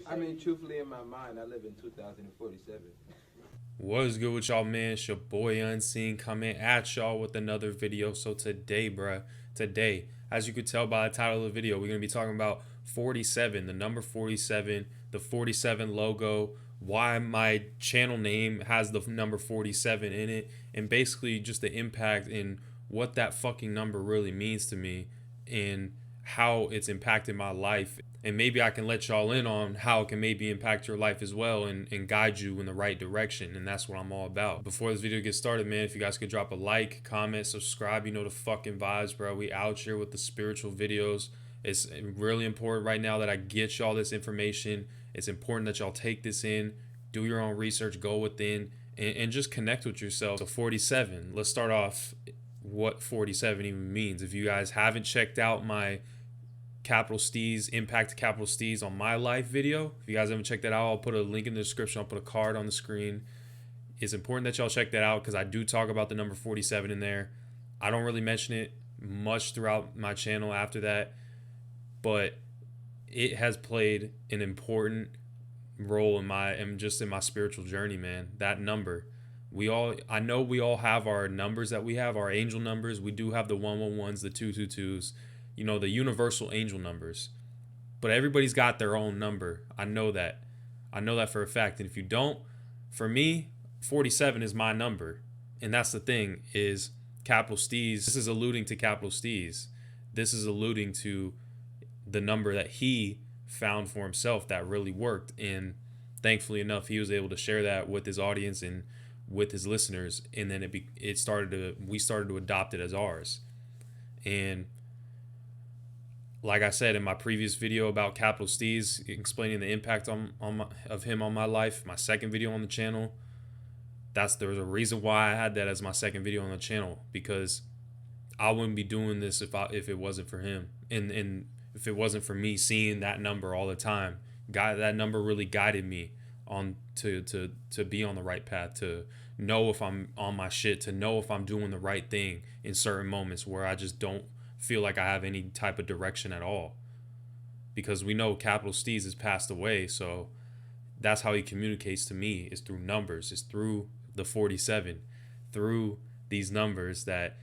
I mean, truthfully, in my mind, I live in 2047. What is good with y'all, man? It's your boy Unseen coming at y'all with another video. So today, bruh, today, as you could tell by the title of the video, we're gonna be talking about 47, the number 47, the 47 logo, why my channel name has the number 47 in it, and basically just the impact in what that fucking number really means to me and how it's impacted my life. And maybe I can let y'all in on how it can maybe impact your life as well and guide you in the right direction. And that's what I'm all about. Before this video gets started, man, if you guys could drop a like, comment, subscribe, you know the fucking vibes, bro. We out here with the spiritual videos. It's really important right now that I get y'all this information. It's important that y'all take this in, do your own research, go within, and just connect with yourself. So 47, let's start off what 47 even means. If you guys haven't checked out my Capital Steez, Impact Capital Steez on my life video, if you guys haven't checked that out, I'll put a link in the description. I'll put a card on the screen. It's important that y'all check that out because I do talk about the number 47 in there. I don't really mention it much throughout my channel after that, but it has played an important role in my spiritual journey, man. That number. I know we all have our numbers that we have, our angel numbers. We do have the 111s, the 222s, you know, the universal angel numbers. But everybody's got their own number. I know that. I know that for a fact. And if you don't, for me, 47 is my number. And that's the thing is Capital Steez. This is alluding to Capital Steez. This is alluding to the number that he found for himself that really worked. And thankfully enough, he was able to share that with his audience and with his listeners. And then we started to adopt it as ours. And like I said in my previous video about Capital Steez, explaining the impact of him on my life, my second video on the channel, there's a reason why I had that as my second video on the channel, because I wouldn't be doing this if it wasn't for him, and if it wasn't for me seeing that number all the time. That number really guided me on to be on the right path, to know if I'm on my shit, to know if I'm doing the right thing in certain moments where I just don't feel like I have any type of direction at all. Because we know Capital Steez has passed away, so that's how he communicates to me, is through numbers, is through the 47, through these numbers that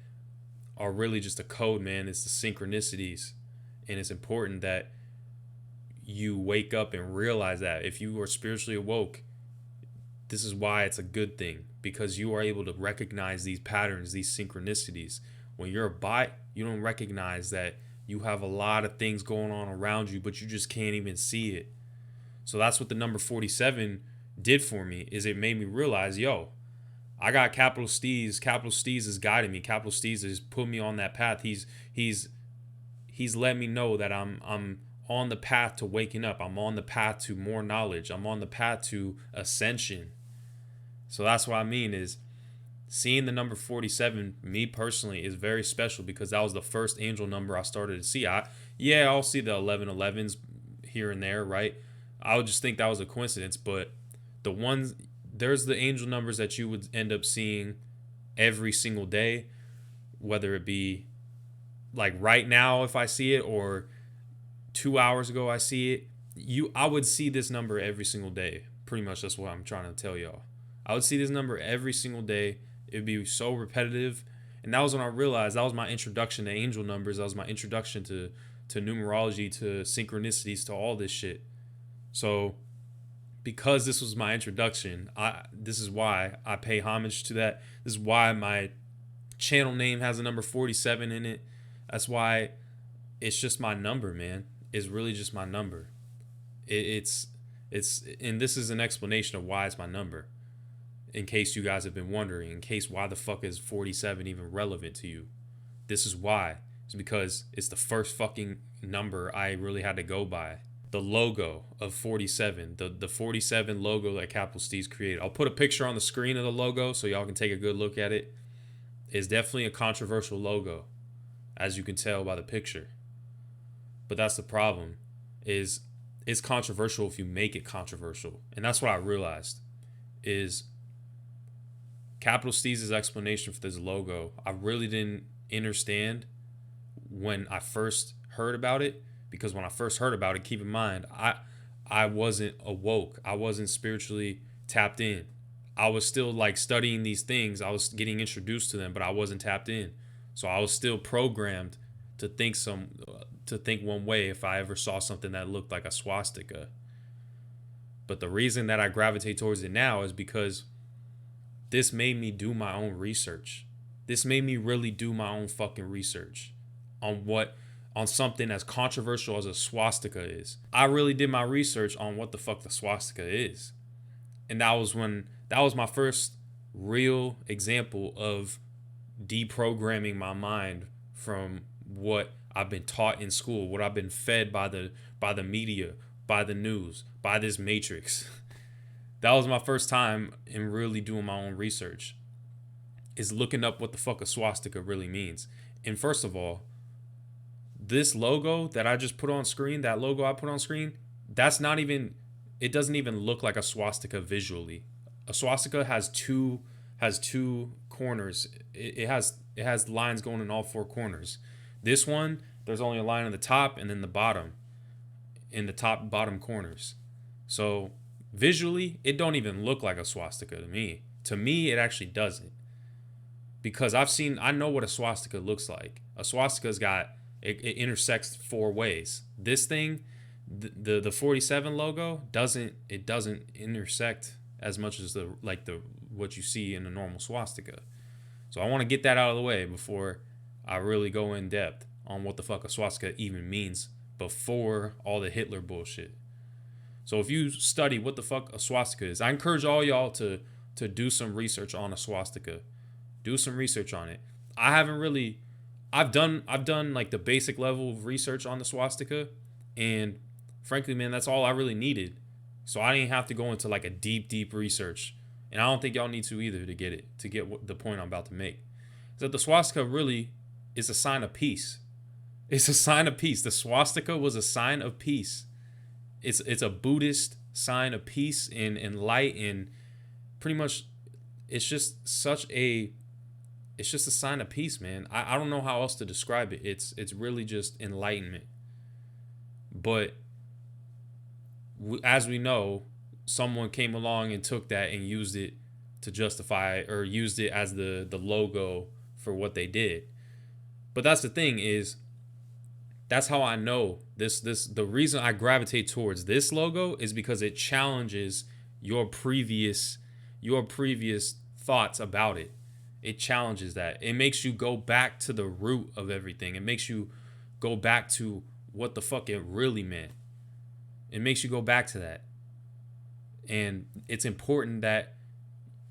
are really just a code, man. It's the synchronicities. And it's important that you wake up and realize that if you are spiritually awoke, this is why it's a good thing, because you are able to recognize these patterns, these synchronicities. When you're a bot, you don't recognize that you have a lot of things going on around you, but you just can't even see it. So that's what the number 47 did for me, is it made me realize, yo, I got Capital Steez. Capital Steez is guiding me. Capital Steez has put me on that path. He's let me know that I'm on the path to waking up. I'm on the path to more knowledge. I'm on the path to ascension. So that's what I mean is, seeing the number 47, me personally, is very special because that was the first angel number I started to see. I'll see the 1111s here and there, right? I would just think that was a coincidence, but there's the angel numbers that you would end up seeing every single day, whether it be like right now if I see it, or 2 hours ago I see it. I would see this number every single day. Pretty much that's what I'm trying to tell y'all. I would see this number every single day. It'd be so repetitive. And that was when I realized that was my introduction to angel numbers. That was my introduction to numerology, to synchronicities, to all this shit. So because this was my introduction, this is why I pay homage to that. This is why my channel name has a number 47 in it. That's why it's just my number, man. It's really just my number. It's and this is an explanation of why it's my number. In case you guys have been wondering, in case why the fuck is 47 even relevant to you. This is why. It's because it's the first fucking number I really had to go by. The logo of 47, the 47 logo that Capital Steez created. I'll put a picture on the screen of the logo so y'all can take a good look at it. It's definitely a controversial logo, as you can tell by the picture. But that's the problem, is it's controversial if you make it controversial. And that's what I realized, is Capital Steez's explanation for this logo, I really didn't understand when I first heard about it, because when I first heard about it, keep in mind, I wasn't awoke. I wasn't spiritually tapped in. I was still like studying these things. I was getting introduced to them, but I wasn't tapped in. So I was still programmed to think one way if I ever saw something that looked like a swastika. But the reason that I gravitate towards it now is because this made me do my own research. This made me really do my own fucking research on something as controversial as a swastika is. I really did my research on what the fuck the swastika is. And that was my first real example of deprogramming my mind from what I've been taught in school, what I've been fed by the media, by the news, by this matrix. That was my first time in really doing my own research, is looking up what the fuck a swastika really means. And first of all, this logo that I just put on screen, that logo I put on screen, that's not even, it doesn't even look like a swastika visually. A swastika has two corners. It has lines going in all four corners. This one, there's only a line on the top and then the bottom, in the top bottom corners. So visually, it don't even look like a swastika to me. To me, it actually doesn't. Because I know what a swastika looks like. A swastika's got, it intersects four ways. This thing, the 47 logo doesn't intersect as much as what you see in a normal swastika. So I want to get that out of the way before I really go in depth on what the fuck a swastika even means before all the Hitler bullshit. So if you study what the fuck a swastika is, I encourage all y'all to do some research on a swastika. Do some research on it. I've done like the basic level of research on the swastika, and frankly, man, that's all I really needed. So I didn't have to go into like a deep research, and I don't think y'all need to either to get the point I'm about to make. Is that the swastika really is a sign of peace. It's a sign of peace. The swastika was a sign of peace. It's a Buddhist sign of peace and light, and pretty much it's just a sign of peace, man. I don't know how else to describe it. It's really just enlightenment. But as we know, someone came along and took that and used it to justify, or used it as the logo for what they did. But that's the thing, is that's how I know the reason I gravitate towards this logo is because it challenges your previous thoughts about it. It challenges that. It makes you go back to the root of everything. It makes you go back to what the fuck it really meant. It makes you go back to that. And it's important that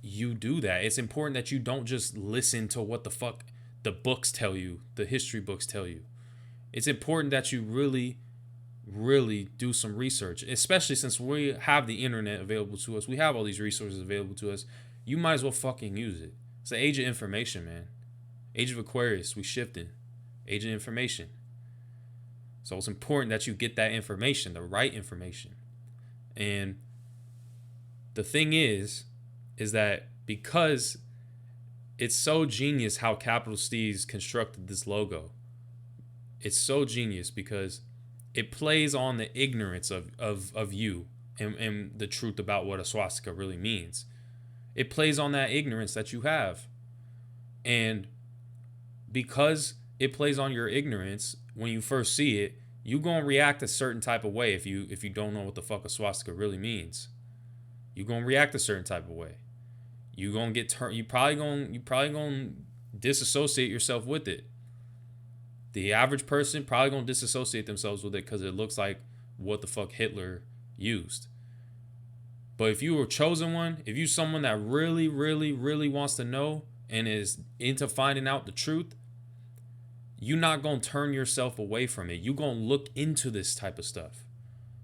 you do that. It's important that you don't just listen to what the fuck the books tell you, the history books tell you. It's important that you really do some research, especially since we have the internet available to us. We have all these resources available to us. You might as well fucking use it. It's the age of information, man. Age of Aquarius, we shifting. Age of information. So it's important that you get that information, the right information. And the thing is that because it's so genius how Capital Steez constructed this logo. It's so genius because it plays on the ignorance of you and the truth about what a swastika really means. It plays on that ignorance that you have. And because it plays on your ignorance, when you first see it, you're going to react a certain type of way if you don't know what the fuck a swastika really means. You're going to react a certain type of way. You're going to get turned. You probably going to disassociate yourself with it. The average person probably going to disassociate themselves with it because it looks like what the fuck Hitler used. But if you were chosen one, if you're someone that really wants to know and is into finding out the truth, you're not going to turn yourself away from it. You're going to look into this type of stuff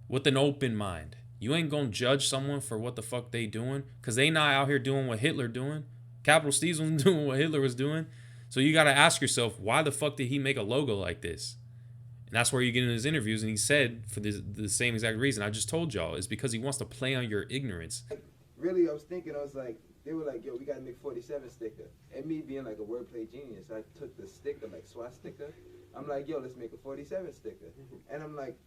with an open mind. You ain't going to judge someone for what the fuck they doing, because they not out here doing what Hitler doing. Capital Steez wasn't doing what Hitler was doing. So you got to ask yourself, why the fuck did he make a logo like this? And that's where you get in his interviews, and he said, for the same exact reason I just told y'all, is because he wants to play on your ignorance. Really, I was like, they were like, yo, we got to make 47 sticker. And me being like a wordplay genius, I took the sticker, like swastika. I'm like, yo, let's make a 47 sticker. And I'm like,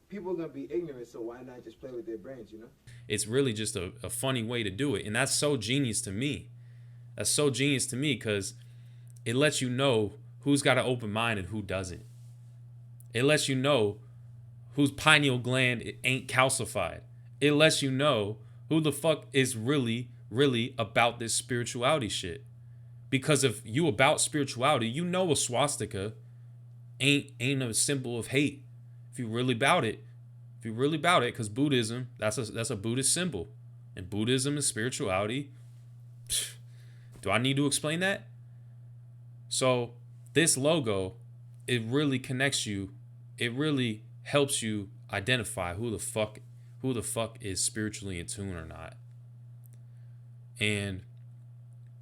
people are gonna be ignorant, so why not just play with their brains, you know? It's really just a funny way to do it. And that's so genius to me. That's so genius to me because it lets you know who's got an open mind and who doesn't. It lets you know whose pineal gland ain't calcified. It lets you know who the fuck is really, really about this spirituality shit. Because if you about spirituality, you know a swastika ain't a symbol of hate. If you really about it, because Buddhism, that's a Buddhist symbol. And Buddhism and spirituality, do I need to explain that? So this logo, it really connects you. It really helps you identify who the fuck is spiritually in tune or not. And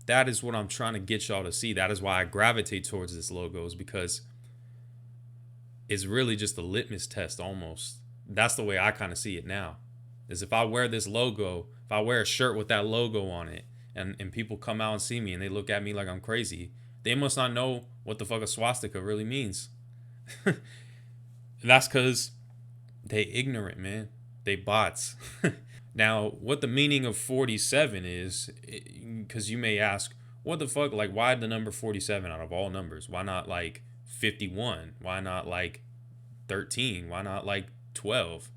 that is what I'm trying to get y'all to see. That is why I gravitate towards this logo, is because it's really just a litmus test almost. That's the way I kind of see it now. Is if I wear this logo, if I wear a shirt with that logo on it, and people come out and see me and they look at me like I'm crazy, they must not know what the fuck a swastika really means. That's because they ignorant, man. They bots. Now, what the meaning of 47 is, because you may ask, what the fuck? Like, why the number 47 out of all numbers? Why not like 51? Why not like 13? Why not like 12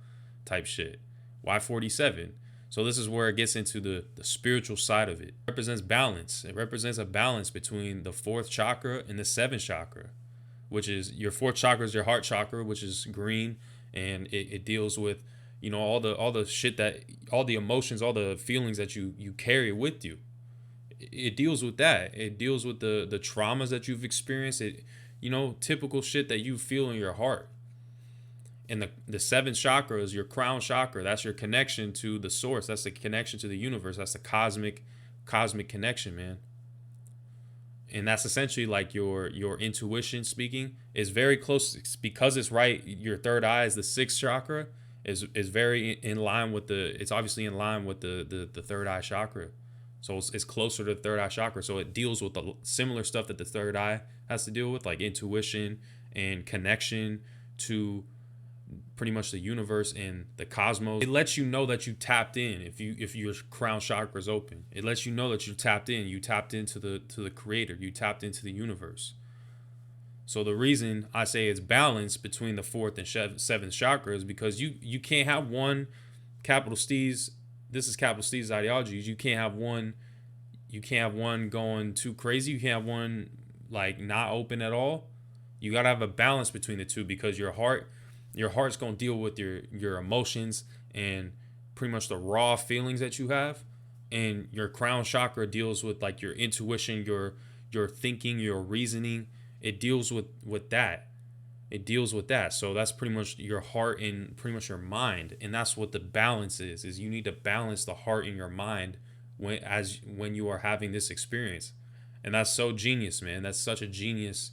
type shit? Why 47? So this is where it gets into the spiritual side of it. It represents balance. It represents a balance between the fourth chakra and the seventh chakra, which is your fourth chakra is your heart chakra, which is green, and it deals with, you know, all the shit that, all the emotions, all the feelings that you carry with you. It deals with that. It deals with the traumas that you've experienced. It, you know, typical shit that you feel in your heart. And the seventh chakra is your crown chakra. That's your connection to the source. That's the connection to the universe. That's the cosmic connection, man. And that's essentially like your intuition speaking. Is very close because it's right. Your third eye is the sixth chakra. Is very in line with it's obviously in line with the third eye chakra. So it's closer to the third eye chakra. So it deals with the similar stuff that the third eye has to deal with, like intuition and connection to pretty much the universe and the cosmos. It lets you know that you tapped in. If your crown chakra is open, it lets you know that you tapped in. You tapped into the creator. You tapped into the universe. So the reason I say it's balanced between the fourth and seventh chakra is because you can't have one, capital Steve's. This is capital Steve's ideology. You can't have one going too crazy. You can't have one like not open at all. You gotta have a balance between the two, because your heart's gonna deal with your emotions and pretty much the raw feelings that you have, and your crown chakra deals with like your intuition, your thinking, your reasoning. It deals with that. It deals with that. So that's pretty much your heart and pretty much your mind. And that's what the balance is you need to balance the heart and your mind when you are having this experience. And that's so genius, man. That's such a genius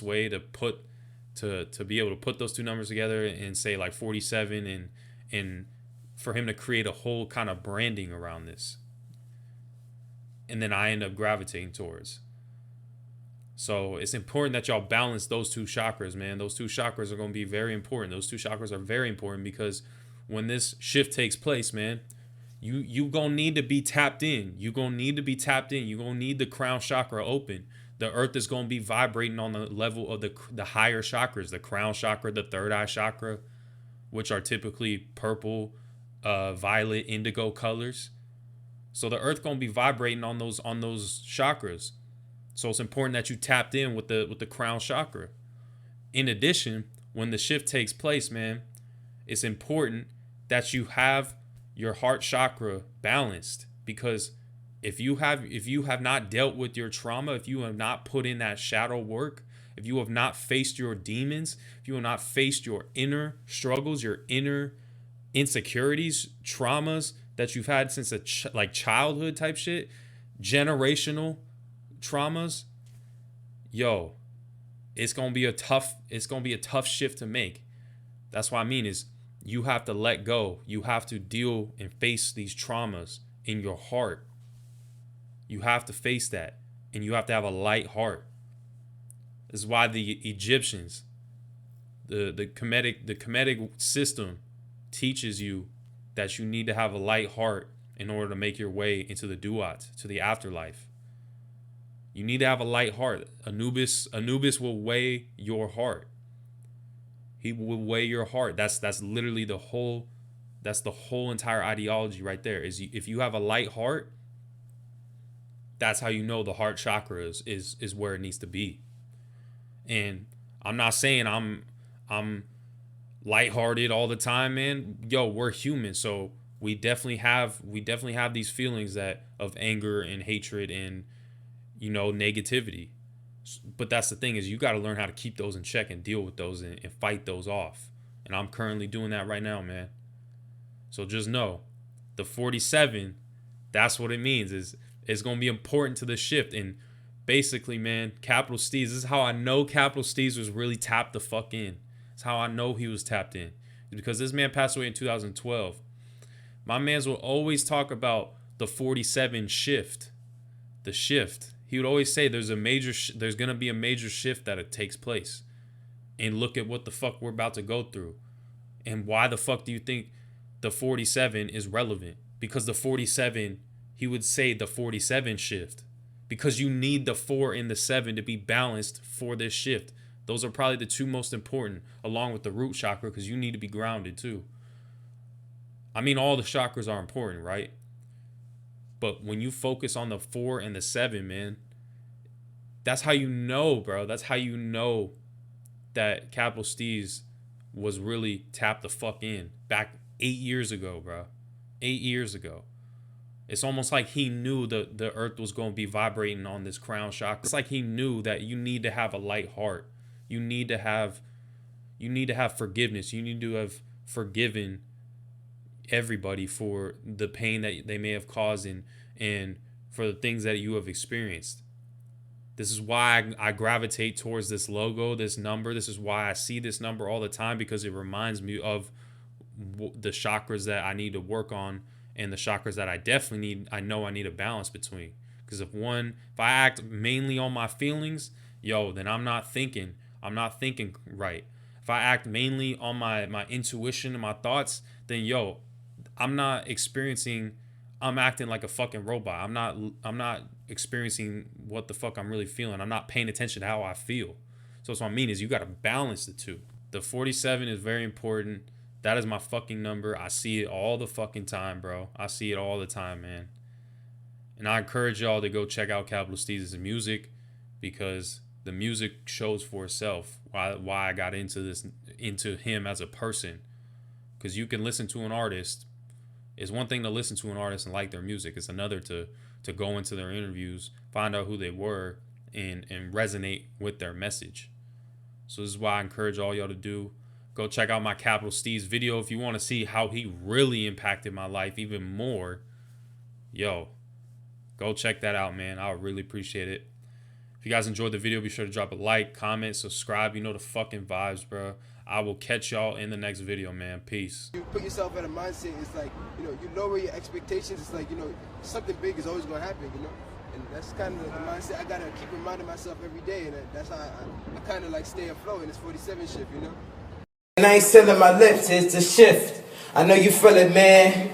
way to be able to put those two numbers together and say like 47, and for him to create a whole kind of branding around this. And then I end up gravitating towards. So it's important that y'all balance those two chakras, man. Those two chakras are going to be very important. Those two chakras are very important because when this shift takes place, man, you going to need to be tapped in. You're going to need to be tapped in. You're going to need the crown chakra open. The earth is going to be vibrating on the level of the higher chakras, the crown chakra, the third eye chakra, which are typically purple, violet, indigo colors. So the earth going to be vibrating on those chakras. So it's important that you tapped in with the crown chakra. In addition, when the shift takes place, man, it's important that you have your heart chakra balanced, because if you have not dealt with your trauma, if you have not put in that shadow work, if you have not faced your demons, if you have not faced your inner struggles, your inner insecurities, traumas that you've had since like childhood type shit, generational traumas, yo, it's gonna be a tough shift to make. That's what I mean is you have to let go. You have to deal and face these traumas in your heart. You have to face that, and you have to have a light heart. This is why the Egyptians, the comedic system teaches you that you need to have a light heart in order to make your way into the duat, to the afterlife. You need to have a light heart. Anubis will weigh your heart. He will weigh your heart. That's literally the whole entire ideology right there. Is if you have a light heart, that's how you know the heart chakra is where it needs to be. And I'm not saying I'm lighthearted all the time, man. Yo, we're human, so we definitely have these feelings of anger and hatred and negativity. But that's the thing, is you got to learn how to keep those in check and deal with those and fight those off. And I'm currently doing that right now, man. So just know, the 47, that's what it means. It's going to be important to the shift. And basically, man, Capital Steez, this is how I know Capital Steez was really tapped the fuck in. It's how I know he was tapped in. It's because this man passed away in 2012. My mans will always talk about the 47 shift. The shift. He would always say there's going to be a major shift that takes place. And look at what the fuck we're about to go through. And why the fuck do you think the 47 is relevant? Because the 47, he would say the 47 shift. Because you need the 4 and the 7 to be balanced for this shift. Those are probably the two most important, along with the root chakra, because you need to be grounded too. I mean, all the chakras are important, right? But when you focus on the 4 and the 7, man, that's how you know, bro. That's how you know that Capital Steez was really tapped the fuck in back 8 years ago, bro. 8 years ago. It's almost like he knew the earth was going to be vibrating on this crown chakra. It's like he knew that you need to have a light heart. You need to have forgiveness. You need to have forgiven everybody for the pain that they may have caused and for the things that you have experienced. This is why I gravitate towards this logo, this number. This is why I see this number all the time, because it reminds me of the chakras that I need to work on and the chakras that I know I need a balance between. Because if I act mainly on my feelings, then I'm not thinking right. If I act mainly on my intuition and my thoughts, then I'm acting like a fucking robot. I'm not experiencing what the fuck I'm really feeling. I'm not paying attention to how I feel. So what I mean is you got to balance the two. The 47 is very important. That is my fucking number. I see it all the fucking time, bro. I see it all the time, man. And I encourage y'all to go check out Capital Steez's music, because the music shows for itself why I got into him as a person. Because you can listen to an artist. It's one thing to listen to an artist and like their music. It's another to go into their interviews, find out who they were, and resonate with their message. So this is why I encourage all y'all to do. Go check out my Capital Steez video if you want to see how he really impacted my life even more. Go check that out, man. I would really appreciate it. If you guys enjoyed the video, be sure to drop a like, comment, subscribe. You know the fucking vibes, bro. I will catch y'all in the next video, man. Peace. You put yourself in a mindset, it's like, you lower your expectations. It's like, something big is always going to happen, And that's kind of the mindset I got to keep reminding myself every day. And that's how I kind of like stay afloat in this 47 shift, And I ain't selling my lips, it's the shift. I know you feel it, man.